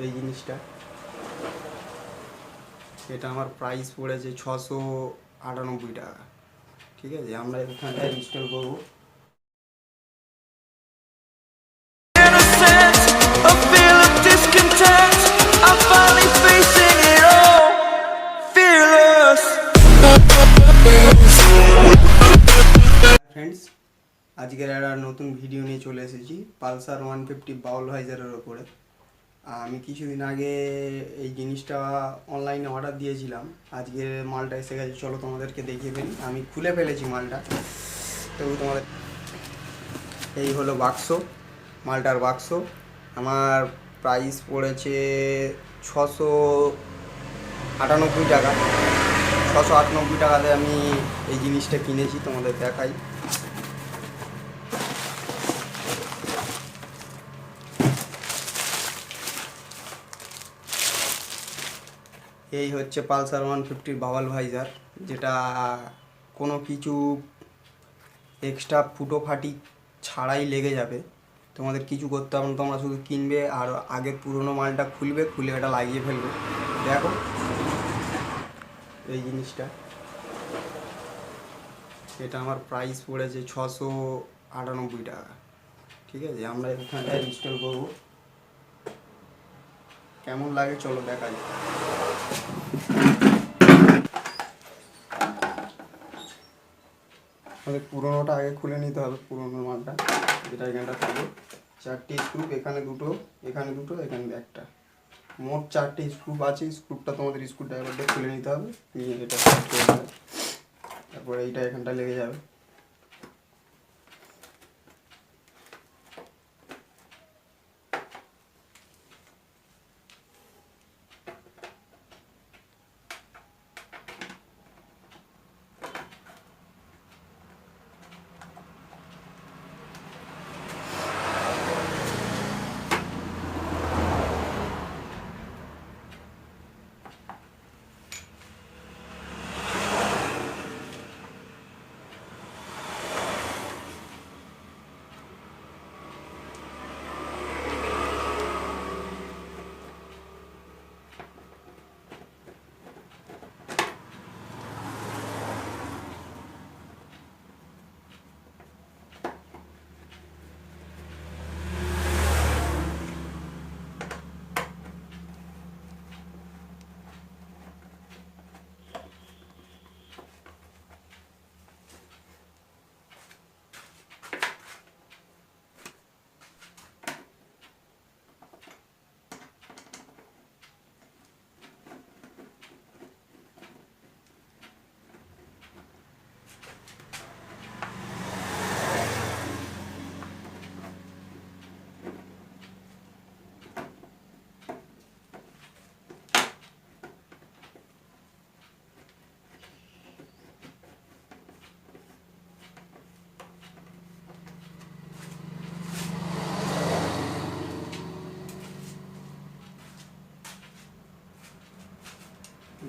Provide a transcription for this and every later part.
এই জিনিসটা, এটা আমার প্রাইস পড়েছে 698 টাকা। ঠিক আছে, আমরা এখানটা ইনস্টল করবো। ফ্রেন্ডস, আজকের একটা নতুন ভিডিও নিয়ে চলে এসেছি পালসার 150 বাউল ভাইজারের ওপরে। আমি কিছুদিন আগে এই জিনিসটা অনলাইনে অর্ডার দিয়েছিলাম, আজকে মালটা এসে গেছে। চলো তোমাদেরকে দেখিয়ে ফেলি। আমি খুলে ফেলেছি মালটা, তবু তোমাদের এই হলো বাক্স, মালটার বাক্স। আমার প্রাইস পড়েছে 698 টাকা। 698 টাকাতে আমি এই জিনিসটা কিনেছি, তোমাদের দেখাই। এই হচ্ছে পালসার 150 বাওয়াল ভাইজার, যেটা কোনো কিছু এক্সট্রা ফুটোফাটি ছাড়াই লেগে যাবে। তোমাদের কিছু করতে হবে না, তোমরা শুধু কিনবে আর আগের পুরনো মালটা খুলবে, খুলে এটা লাগিয়ে ফেলবে। দেখো এই জিনিসটা, এটা আমার প্রাইস পড়েছে 698 টাকা। ঠিক আছে, আমরা এখানটা ইনস্টল করবো। কেমন লাগে চলো দেখা যাক। আমাদের পুরোনোটা আগে খুলে নিতে হবে, পুরোনো মালটা যেটা এখানটা থাকবে। 4টি স্ক্রুপ, এখানে দুটো, এখানে দুটো, এখানে একটা, মোট 4টি স্ক্রুপ আছে। স্ক্রুপটা তোমাদের স্ক্রু ড্রাইভারটা খুলে নিতে হবে, নিয়ে এটা সেট করে দেবে। তারপরে এইটা এখানটা লেগে যাবে।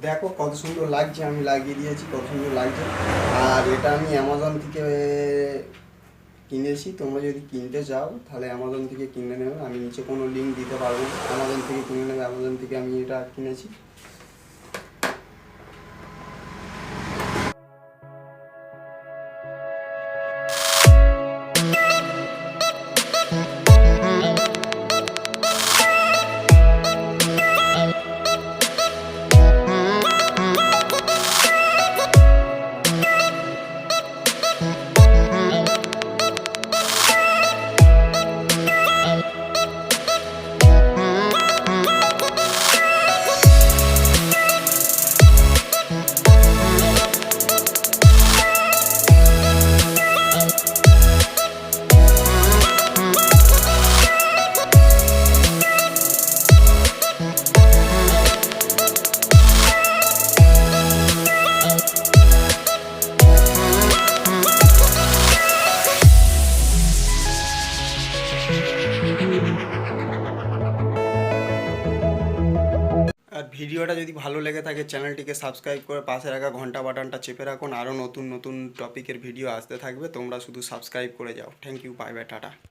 দেখো কত সুন্দর লাগছে, আমি লাগিয়ে দিয়েছি, কত সুন্দর লাগছে। আর এটা আমি অ্যামাজন থেকে কিনেছি। তোমরা যদি কিনতে চাও তাহলে অ্যামাজন থেকে কিনে নেবে, আমি নিচে কোনো লিঙ্ক দিতে পারবো না। অ্যামাজন থেকে কিনে নেবে, অ্যামাজন থেকে আমি এটা কিনেছি। আর ভিডিওটা যদি ভালো লেগে থাকে চ্যানেলটিকে সাবস্ক্রাইব করে পাশে রাখা ঘন্টা বাটনটা চেপে রাখুন। আরও নতুন নতুন টপিকের ভিডিও আসতে থাকবে, তোমরা শুধু সাবস্ক্রাইব করে যাও। Thank you, bye bye, tata.